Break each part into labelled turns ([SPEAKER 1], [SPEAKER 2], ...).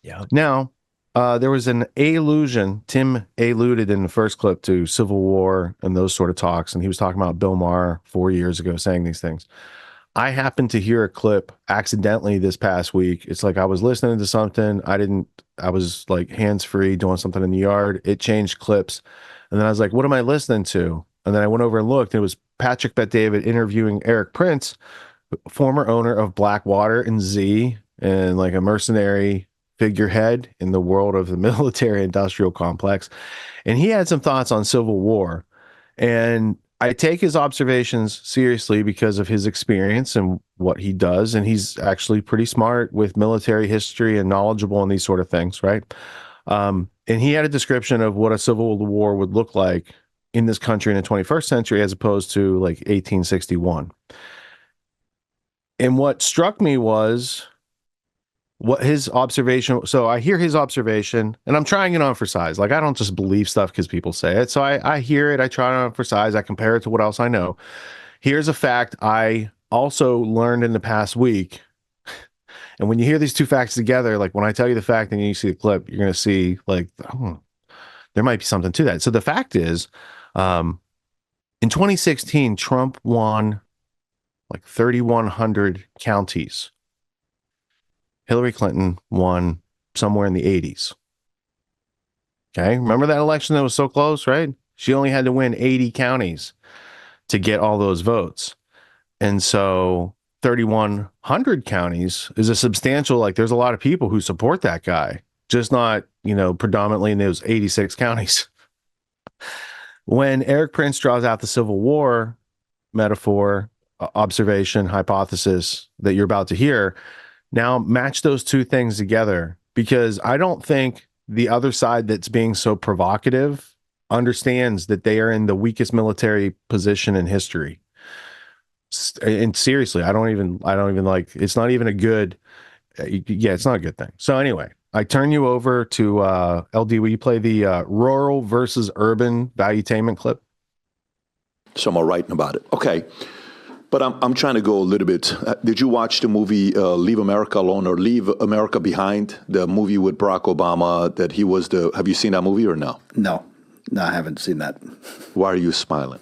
[SPEAKER 1] Yeah.
[SPEAKER 2] Now, there was an allusion. Tim alluded in the first clip to Civil War and those sort of talks, and he was talking about Bill Maher 4 years ago saying these things. I happened to hear a clip accidentally this past week. It's like I was listening to something. I was like hands free doing something in the yard. It changed clips. And then I was like, what am I listening to? And then I went over and looked. And it was Patrick Bet-David interviewing Eric Prince, former owner of Blackwater and Z, and like a mercenary figurehead in the world of the military industrial complex. And he had some thoughts on Civil War. And I take his observations seriously because of his experience and what he does. And he's actually pretty smart with military history and knowledgeable in these sort of things, right? And he had a description of what a civil war would look like in this country in the 21st century as opposed to like 1861. And what struck me was what his observation. So I hear his observation and I'm trying it on for size. Like I don't just believe stuff because people say it. So I hear it. I try it on for size. I compare it to what else I know. Here's a fact I also learned in the past week. And when you hear these two facts together, like when I tell you the fact and you see the clip, you're going to see like, oh, there might be something to that. So the fact is, in 2016, Trump won like 3,100 counties. Hillary Clinton won somewhere in the 80s. Okay. Remember that election that was so close, right? She only had to win 80 counties to get all those votes. And so 3,100 counties is a substantial, like there's a lot of people who support that guy, just not, predominantly in those 86 counties. When Eric Prince draws out the Civil War metaphor, observation, hypothesis that you're about to hear, now match those two things together, because I don't think the other side that's being so provocative understands that they are in the weakest military position in history. And seriously, I don't even like, it's not even a good, it's not a good thing. So anyway, I turn you over to LD. Will you play the rural versus urban valuetainment clip?
[SPEAKER 3] So I'm writing about it. Okay. But I'm trying to go a little bit. Did you watch the movie Leave America Alone or Leave America Behind? The movie with Barack Obama that he was have you seen that movie or no?
[SPEAKER 1] No, I haven't seen that.
[SPEAKER 3] Why are you smiling?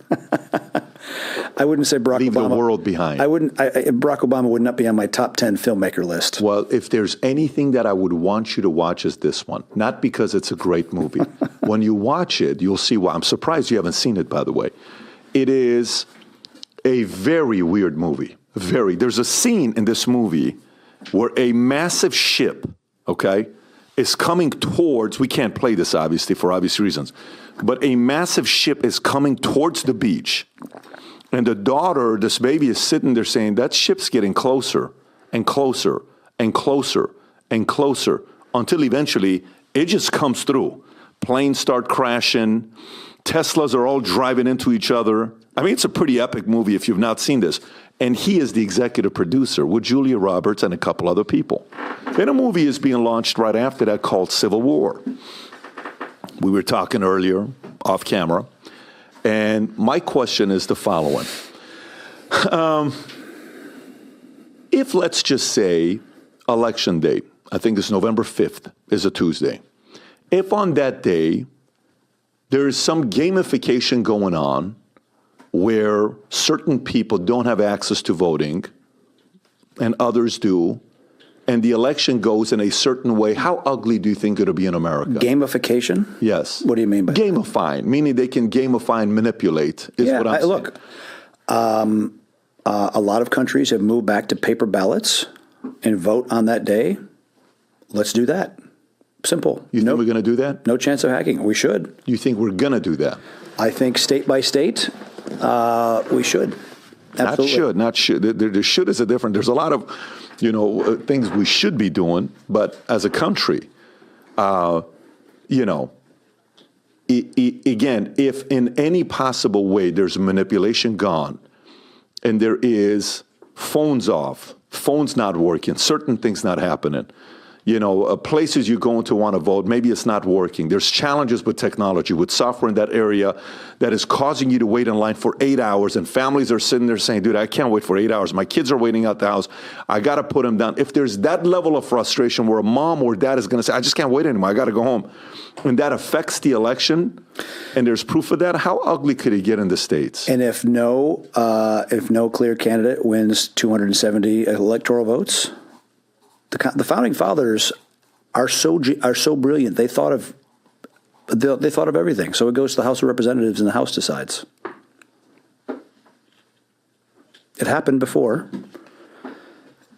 [SPEAKER 1] I wouldn't say Barack Obama.
[SPEAKER 3] Leave the world behind.
[SPEAKER 1] Barack Obama would not be on my top 10 filmmaker list.
[SPEAKER 3] Well, if there's anything that I would want you to watch is this one. Not because it's a great movie. When you watch it, you'll see why. I'm surprised you haven't seen it, by the way. It is a very weird movie. There's a scene in this movie where a massive ship, okay, is coming towards, we can't play this obviously for obvious reasons, but a massive ship is coming towards the beach. And the daughter, this baby is sitting there saying, that ship's getting closer and closer and closer and closer until eventually it just comes through. Planes start crashing. Teslas are all driving into each other. I mean, it's a pretty epic movie if you've not seen this. And he is the executive producer with Julia Roberts and a couple other people. Then a movie is being launched right after that called Civil War. We were talking earlier off camera. And my question is the following. If, let's just say, election day, I think it's November 5th, is a Tuesday. If on that day, there is some gamification going on where certain people don't have access to voting and others do, and the election goes in a certain way, how ugly do you think it'll be in America?
[SPEAKER 1] Gamification?
[SPEAKER 3] Yes.
[SPEAKER 1] What do you mean by
[SPEAKER 3] gamifying? Meaning they can gamify and manipulate is what I'm saying.
[SPEAKER 1] Look, a lot of countries have moved back to paper ballots and vote on that day. Let's do that. Simple.
[SPEAKER 3] You think we're going to do that?
[SPEAKER 1] No chance of hacking. We should.
[SPEAKER 3] You think we're going to do that?
[SPEAKER 1] I think state by state, we should. Absolutely.
[SPEAKER 3] Not should. The should is a different. There's a lot of, things we should be doing, but as a country, again, if in any possible way there's manipulation gone, and there is phones off, phones not working, certain things not happening, places you're going to want to vote, maybe it's not working. There's challenges with technology, with software in that area that is causing you to wait in line for 8 hours, and families are sitting there saying, dude, I can't wait for 8 hours. My kids are waiting out the house. I got to put them down. If there's that level of frustration where a mom or dad is going to say, I just can't wait anymore, I got to go home, and that affects the election, and there's proof of that, how ugly could it get in the States?
[SPEAKER 1] And if no clear candidate wins 270 electoral votes, the founding fathers are so brilliant. They thought of everything. So it goes to the House of Representatives, and the House decides. It happened before.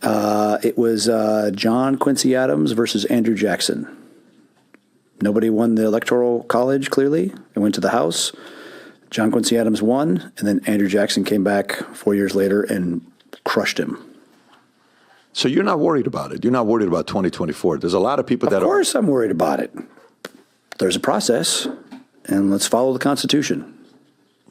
[SPEAKER 1] It was John Quincy Adams versus Andrew Jackson. Nobody won the Electoral College, clearly. It went to the House. John Quincy Adams won, and then Andrew Jackson came back 4 years later and crushed him.
[SPEAKER 3] So you're not worried about it. You're not worried about 2024. There's a lot of people that are.
[SPEAKER 1] Of course I'm worried about it. There's a process, and let's follow the Constitution.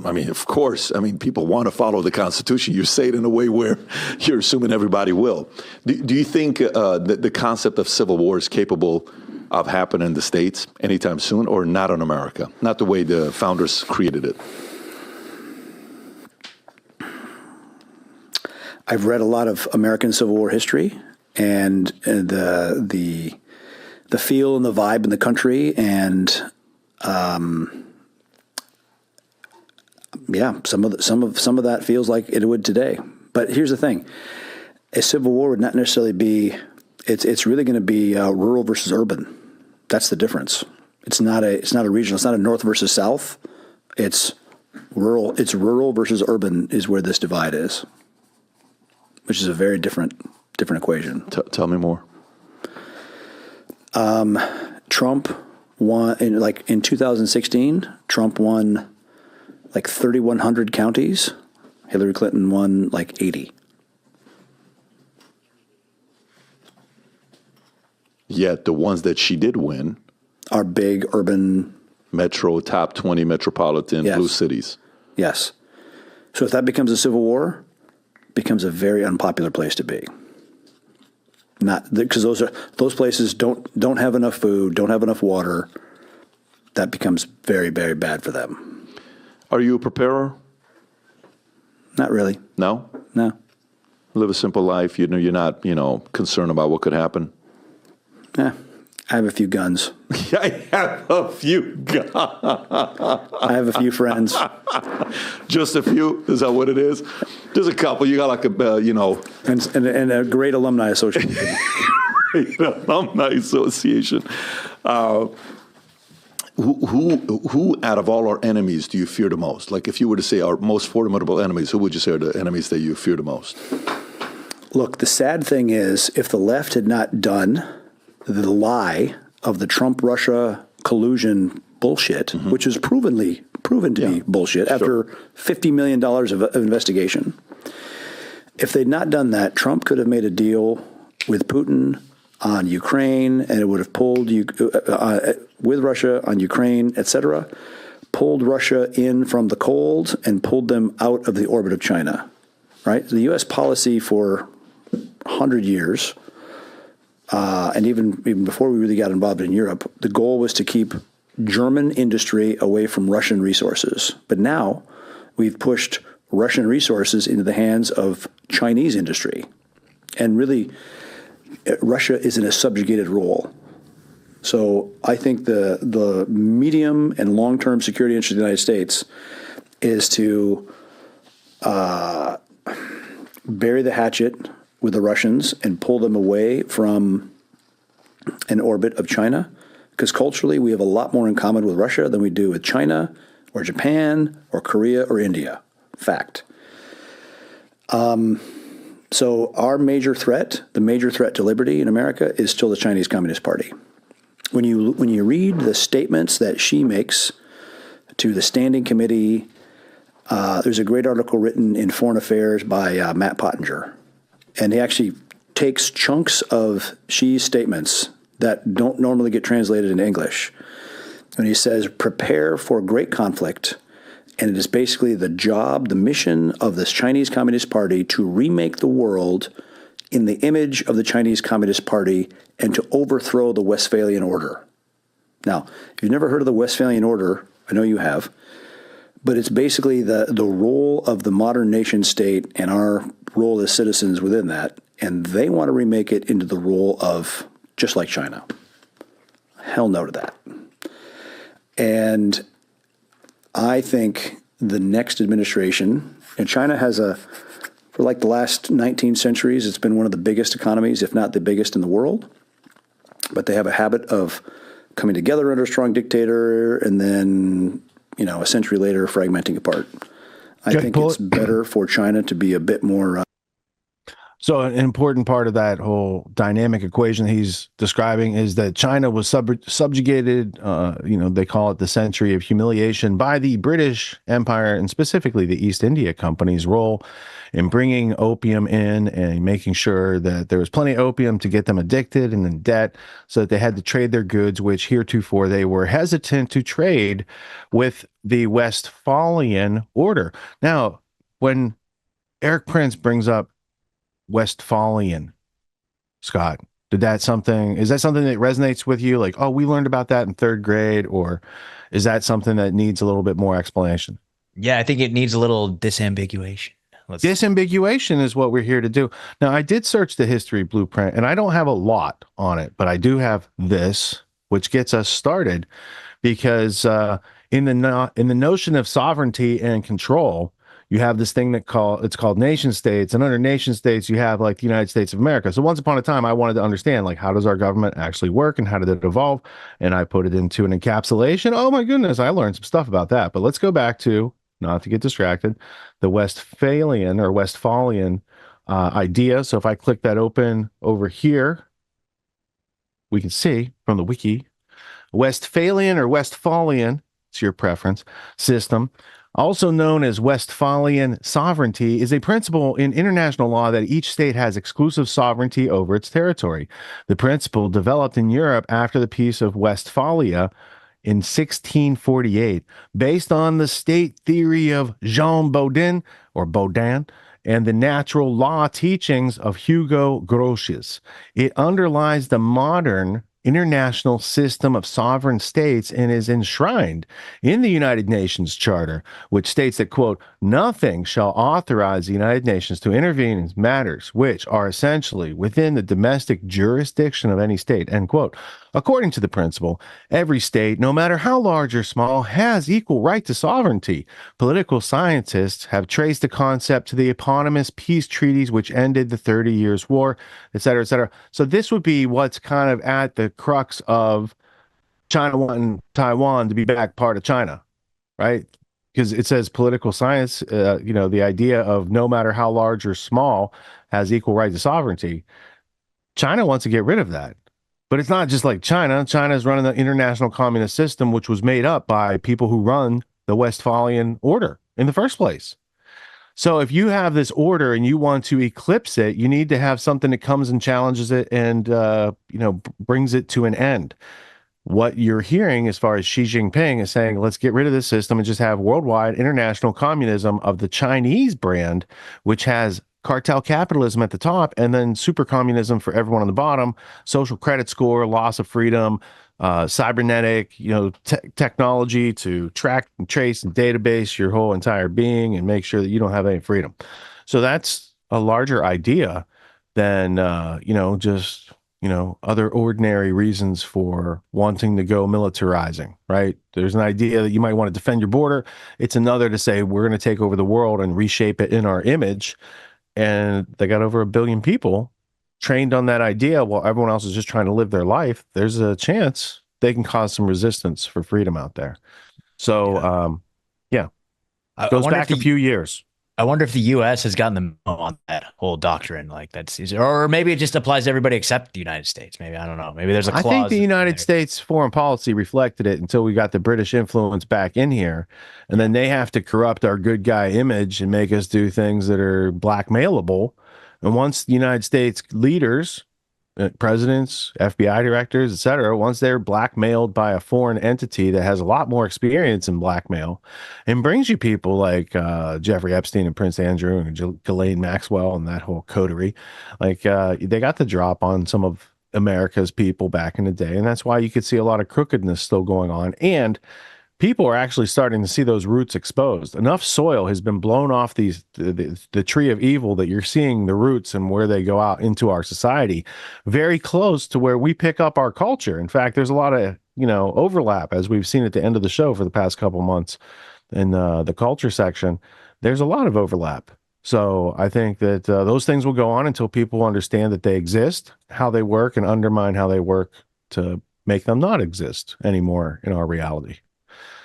[SPEAKER 3] I mean, of course. I mean, people want to follow the Constitution. You say it in a way where you're assuming everybody will. Do you think the concept of civil war is capable of happening in the States anytime soon, or not in America? Not the way the founders created it.
[SPEAKER 1] I've read a lot of American Civil War history, and the feel and the vibe in the country, and some of that feels like it would today. But here's the thing: a civil war would not necessarily be. It's really going to be rural versus urban. That's the difference. It's not a regional. It's not a north versus south. It's rural. It's rural versus urban is where this divide is, which is a very different equation.
[SPEAKER 3] Tell me more.
[SPEAKER 1] Trump won in 2016. Trump won like 3,100 counties. Hillary Clinton won like 80.
[SPEAKER 3] Yet the ones that she did win
[SPEAKER 1] are big urban
[SPEAKER 3] metro, top 20 metropolitan blue cities.
[SPEAKER 1] Yes. So if that becomes a civil war, it becomes a very unpopular place to be. Not because those places don't have enough food, don't have enough water. That becomes very, very bad for them.
[SPEAKER 3] Are you a preparer?
[SPEAKER 1] Not really.
[SPEAKER 3] No?
[SPEAKER 1] No.
[SPEAKER 3] Live a simple life. You're not, concerned about what could happen.
[SPEAKER 1] Yeah. I have a few guns.
[SPEAKER 3] I have a few guns.
[SPEAKER 1] I have a few friends.
[SPEAKER 3] Just a few? Is that what it is? Just a couple. You got like
[SPEAKER 1] And a great alumni association.
[SPEAKER 3] Great alumni association. Who out of all our enemies do you fear the most? Like if you were to say our most formidable enemies, who would you say are the enemies that you fear the most?
[SPEAKER 1] Look, the sad thing is if the left had not done the lie of the Trump-Russia collusion bullshit, which is proven to be bullshit after $50 million of investigation. If they'd not done that, Trump could have made a deal with Putin on Ukraine, and it would have pulled with Russia on Ukraine, etc., pulled Russia in from the cold and pulled them out of the orbit of China. Right? The U.S. policy for 100 years. And even before we really got involved in Europe, the goal was to keep German industry away from Russian resources. But now we've pushed Russian resources into the hands of Chinese industry. And really, Russia is in a subjugated role. So I think the medium and long-term security interest of the United States is to bury the hatchet with the Russians and pull them away from an orbit of China, because culturally we have a lot more in common with Russia than we do with China or Japan or Korea or India. Fact. So our major threat, the major threat to liberty in America, is still the Chinese Communist Party. When you read the statements that Xi makes to the Standing Committee, there's a great article written in Foreign Affairs by Matt Pottinger. And he actually takes chunks of Xi's statements that don't normally get translated into English. And he says, prepare for great conflict. And it is basically the job, the mission of this Chinese Communist Party to remake the world in the image of the Chinese Communist Party and to overthrow the Westphalian order. Now, if you've never heard of the Westphalian order, I know you have, but it's basically the role of the modern nation state and our role as citizens within that, and they want to remake it into the role of just like China. Hell no to that. And I think the next administration, and China has for like the last 19 centuries, it's been one of the biggest economies, if not the biggest in the world. But they have a habit of coming together under a strong dictator and then, a century later fragmenting apart. I think it's better for China to be a bit more...
[SPEAKER 2] So an important part of that whole dynamic equation he's describing is that China was subjugated, they call it the century of humiliation, by the British Empire and specifically the East India Company's role in bringing opium in and making sure that there was plenty of opium to get them addicted and in debt so that they had to trade their goods, which heretofore they were hesitant to trade with the Westphalian order. Now, when Eric Prince brings up Westphalian, Scott, is that something that resonates with you? Like, oh, we learned about that in third grade, or is that something that needs a little bit more explanation?
[SPEAKER 4] Yeah, I think it needs a little disambiguation.
[SPEAKER 2] Disambiguation is what we're here to do. Now, I did search the history blueprint, and I don't have a lot on it, but I do have this, which gets us started, because in the notion of sovereignty and control, you have this thing it's called nation states, and under nation states, you have like the United States of America. So once upon a time, I wanted to understand, like, how does our government actually work and how did it evolve? And I put it into an encapsulation. Oh my goodness, I learned some stuff about that. But let's go back to, not to get distracted, the Westphalian idea. So if I click that open over here, we can see from the wiki, Westphalian or Westphalian, it's your preference, system, also known as Westphalian sovereignty, is a principle in international law that each state has exclusive sovereignty over its territory. The principle developed in Europe after the Peace of Westphalia in 1648, based on the state theory of Jean Baudin and the natural law teachings of Hugo Grotius. It underlies the modern international system of sovereign states and is enshrined in the United Nations Charter, which states that, quote, nothing shall authorize the United Nations to intervene in matters which are essentially within the domestic jurisdiction of any state, end quote. According to the principle, every state, no matter how large or small, has equal right to sovereignty. Political scientists have traced the concept to the eponymous peace treaties which ended the 30 Years' War, et cetera, et cetera. So this would be what's kind of at the crux of China wanting Taiwan to be back part of China, right? Because it says political science, the idea of no matter how large or small has equal right to sovereignty. China wants to get rid of that. But it's not just like China. China is running the international communist system, which was made up by people who run the Westphalian order in the first place. So if you have this order and you want to eclipse it, you need to have something that comes and challenges it and, brings it to an end. What you're hearing as far as Xi Jinping is saying, let's get rid of this system and just have worldwide international communism of the Chinese brand, which has cartel capitalism at the top, and then super communism for everyone on the bottom, social credit score, loss of freedom, cybernetic, technology to track and trace and database your whole entire being and make sure that you don't have any freedom. So that's a larger idea than, other ordinary reasons for wanting to go militarizing, right? There's an idea that you might want to defend your border. It's another to say, we're going to take over the world and reshape it in our image. And they got over 1 billion people trained on that idea while everyone else is just trying to live their life. There's a chance they can cause some resistance for freedom out there. So, goes back a few years.
[SPEAKER 4] I wonder if the U.S. has gotten the memo on that whole doctrine. Like or maybe it just applies to everybody except the United States. Maybe, I don't know. Maybe there's a clause.
[SPEAKER 2] I think the United States foreign policy reflected it until we got the British influence back in here. And then they have to corrupt our good guy image and make us do things that are blackmailable. And once the United States leaders presidents, FBI directors, etc., once they're blackmailed by a foreign entity that has a lot more experience in blackmail and brings you people like Jeffrey Epstein and Prince Andrew and Ghislaine Maxwell and that whole coterie, like they got the drop on some of America's people back in the day. And that's why you could see a lot of crookedness still going on. And people are actually starting to see those roots exposed. Enough soil has been blown off the tree of evil that you're seeing the roots and where they go out into our society, very close to where we pick up our culture. In fact, there's a lot of overlap, as we've seen at the end of the show for the past couple months in the culture section. There's a lot of overlap. So I think that those things will go on until people understand that they exist, how they work, and undermine how they work to make them not exist anymore in our reality.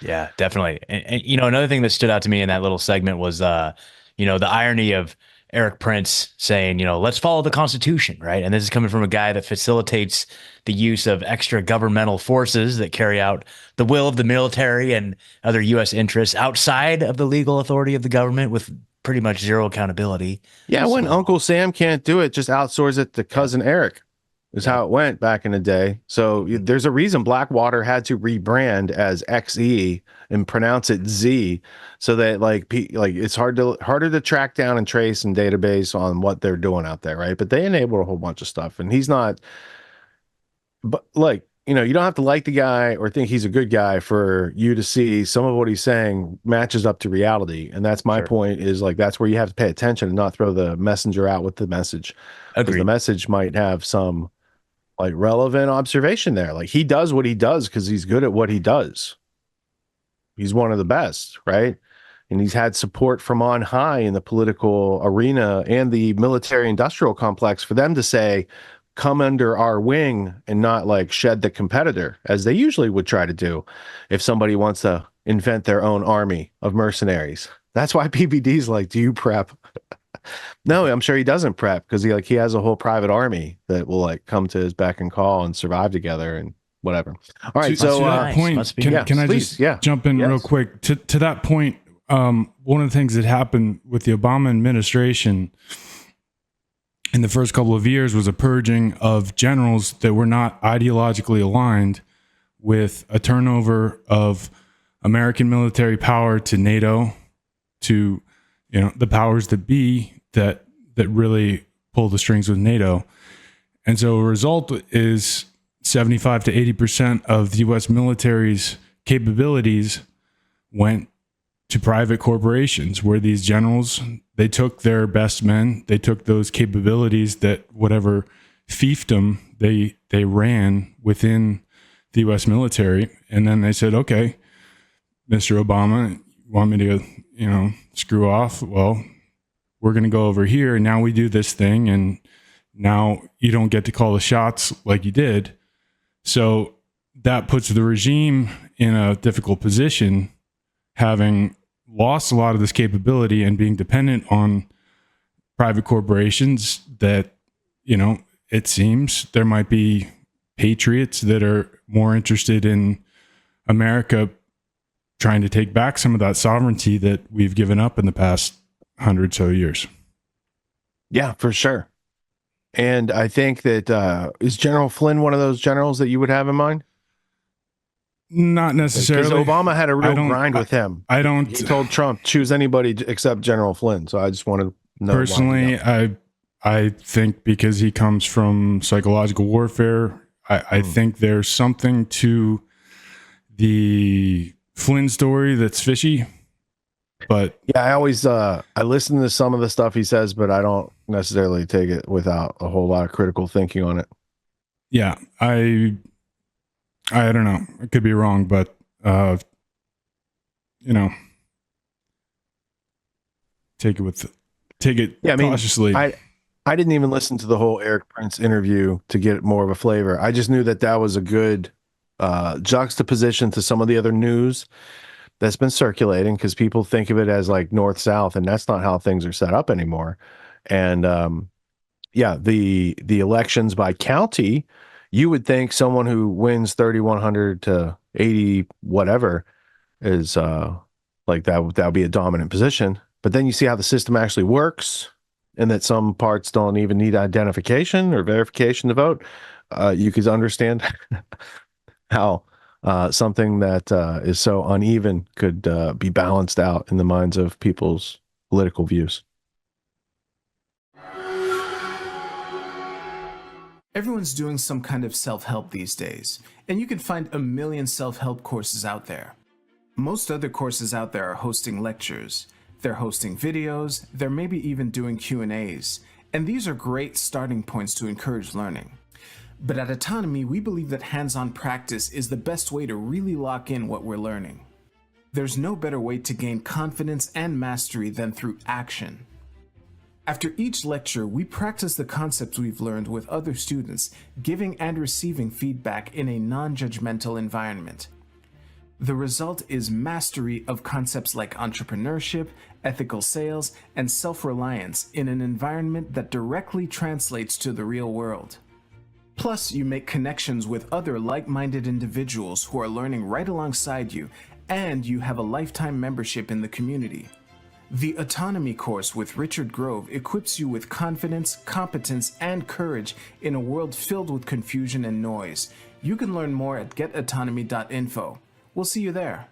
[SPEAKER 4] Yeah, definitely. And another thing that stood out to me in that little segment was, the irony of Eric Prince saying, let's follow the Constitution, right? And this is coming from a guy that facilitates the use of extra governmental forces that carry out the will of the military and other U.S. interests outside of the legal authority of the government with pretty much zero accountability.
[SPEAKER 2] Yeah, when Uncle Sam can't do it, just outsource it to Cousin Eric. Is how it went back in the day. So there's a reason Blackwater had to rebrand as XE and pronounce it Z, so that like it's harder to track down and trace and database on what they're doing out there, right? But they enable a whole bunch of stuff, and he's not. But you don't have to like the guy or think he's a good guy for you to see some of what he's saying matches up to reality. And that's my point, is that's where you have to pay attention and not throw the messenger out with the message. Because the message might have some relevant observation there. Like, he does what he does because he's good at what he does. He's one of the best, right? And he's had support from on high in the political arena and the military industrial complex for them to say, come under our wing, and not shed the competitor, as they usually would try to do if somebody wants to invent their own army of mercenaries. That's why PBD's do you prep? No, I'm sure he doesn't prep, because he has a whole private army that will just come to his beck and call and survive together and whatever. All right,
[SPEAKER 5] so to that point, can I just jump in real quick to that point? One of the things that happened with the Obama administration in the first couple of years was a purging of generals that were not ideologically aligned, with a turnover of American military power to NATO, to the powers that be that really pull the strings with NATO. And so a result is 75 to 80% of the U.S. military's capabilities went to private corporations, where these generals, they took their best men, they took those capabilities that whatever fiefdom they ran within the U.S. military, and then they said, okay, Mr. Obama, you want me to, screw off? Well, we're going to go over here, and now we do this thing, and now you don't get to call the shots like you did. So that puts the regime in a difficult position, having lost a lot of this capability and being dependent on private corporations that, it seems there might be patriots that are more interested in America trying to take back some of that sovereignty that we've given up in the past 100 so years.
[SPEAKER 2] Yeah, for sure. And I think that is General Flynn one of those generals that you would have in mind?
[SPEAKER 5] Not necessarily.
[SPEAKER 2] Because Obama had a real grind with him. He told Trump, choose anybody except General Flynn. So I just want to know.
[SPEAKER 5] Personally, I think because he comes from psychological warfare, I think there's something to the Flynn story that's fishy. But
[SPEAKER 2] yeah, I always I listen to some of the stuff he says, but I don't necessarily take it without a whole lot of critical thinking on it.
[SPEAKER 5] Yeah, I don't know. I could be wrong, but take it cautiously.
[SPEAKER 2] I didn't even listen to the whole Eric Prince interview to get more of a flavor. I just knew that was a good juxtaposition to some of the other news that's been circulating, because people think of it as north-south, and that's not how things are set up anymore. And the elections by county, you would think someone who wins 3,100 to 80 whatever is that would be a dominant position. But then you see how the system actually works, and that some parts don't even need identification or verification to vote, you could understand how something that is so uneven could be balanced out in the minds of people's political views.
[SPEAKER 6] Everyone's doing some kind of self-help these days, and you can find a million self-help courses out there. Most other courses out there are hosting lectures. They're hosting videos, they're maybe even doing Q&As, and these are great starting points to encourage learning. But at Autonomy, we believe that hands-on practice is the best way to really lock in what we're learning. There's no better way to gain confidence and mastery than through action. After each lecture, we practice the concepts we've learned with other students, giving and receiving feedback in a non-judgmental environment. The result is mastery of concepts like entrepreneurship, ethical sales, and self-reliance in an environment that directly translates to the real world. Plus, you make connections with other like-minded individuals who are learning right alongside you, and you have a lifetime membership in the community. The Autonomy course with Richard Grove equips you with confidence, competence, and courage in a world filled with confusion and noise. You can learn more at getautonomy.info. We'll see you there.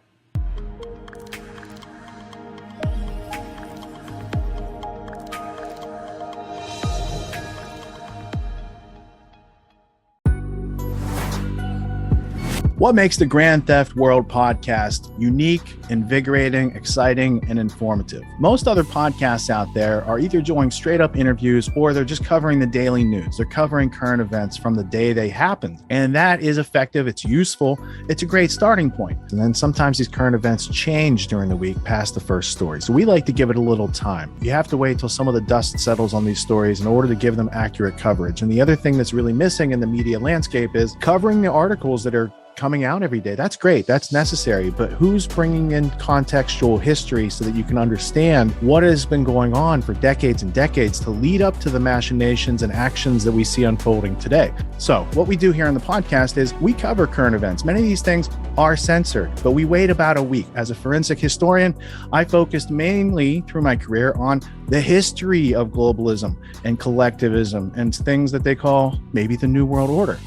[SPEAKER 7] What makes the Grand Theft World podcast unique, invigorating, exciting, and informative? Most other podcasts out there are either doing straight up interviews or they're just covering the daily news. They're covering current events from the day they happened. And that is effective. It's useful. It's a great starting point. And then sometimes these current events change during the week past the first story. So we like to give it a little time. You have to wait till some of the dust settles on these stories in order to give them accurate coverage. And the other thing that's really missing in the media landscape is covering the articles that are coming out every day. That's great. That's necessary. But who's bringing in contextual history so that you can understand what has been going on for decades and decades to lead up to the machinations and actions that we see unfolding today? So what we do here on the podcast is we cover current events. Many of these things are censored, but we wait about a week. As a forensic historian, I focused mainly through my career on the history of globalism and collectivism and things that they call maybe the New World Order.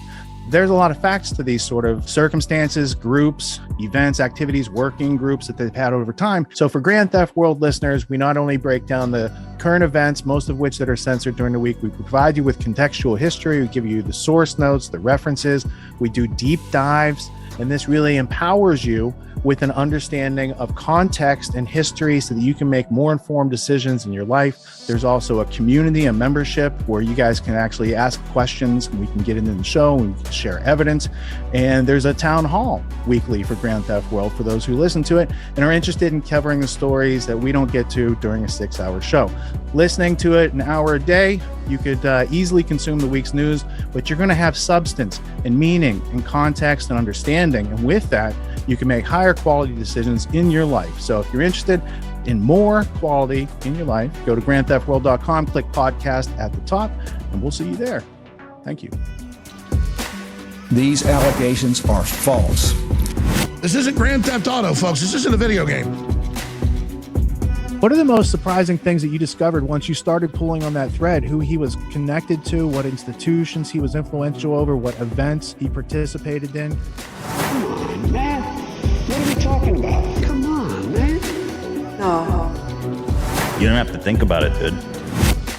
[SPEAKER 7] There's a lot of facts to these sort of circumstances, groups, events, activities, working groups that they've had over time. So for Grand Theft World listeners, we not only break down the current events, most of which that are censored during the week, we provide you with contextual history, we give you the source notes, the references, we do deep dives, and this really empowers you with an understanding of context and history so that you can make more informed decisions in your life. There's also a community, a membership where you guys can actually ask questions and we can get into the show and we can share evidence. And there's a town hall weekly for Grand Theft World for those who listen to it and are interested in covering the stories that we don't get to during a 6-hour show. Listening to it an hour a day, you could easily consume the week's news, but you're going to have substance and meaning and context and understanding. And with that, you can make higher quality decisions in your life. So if you're interested in more quality in your life, go to grandtheftworld.com, click podcast at the top, and we'll see you there. Thank you.
[SPEAKER 8] These allegations are false.
[SPEAKER 9] This isn't Grand Theft Auto, folks. This isn't a video game.
[SPEAKER 7] What are the most surprising things that you discovered once you started pulling on that thread? Who he was connected to, what institutions he was influential over, what events he participated in?
[SPEAKER 10] Come on, man. What are we talking about? Come on, man. No.
[SPEAKER 11] You don't have to think about it, dude.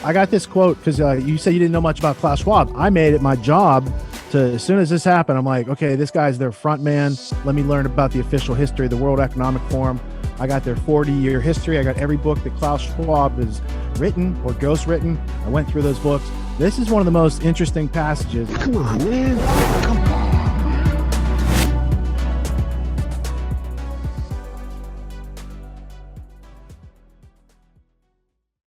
[SPEAKER 7] I got this quote because you said you didn't know much about Klaus Schwab. I made it my job to, as soon as this happened, I'm like, okay, this guy's their front man. Let me learn about the official history of the World Economic Forum. I got their 40-year history. I got every book that Klaus Schwab has written or ghostwritten. I went through those books. This is one of the most interesting passages.
[SPEAKER 10] Come on, man. Come on.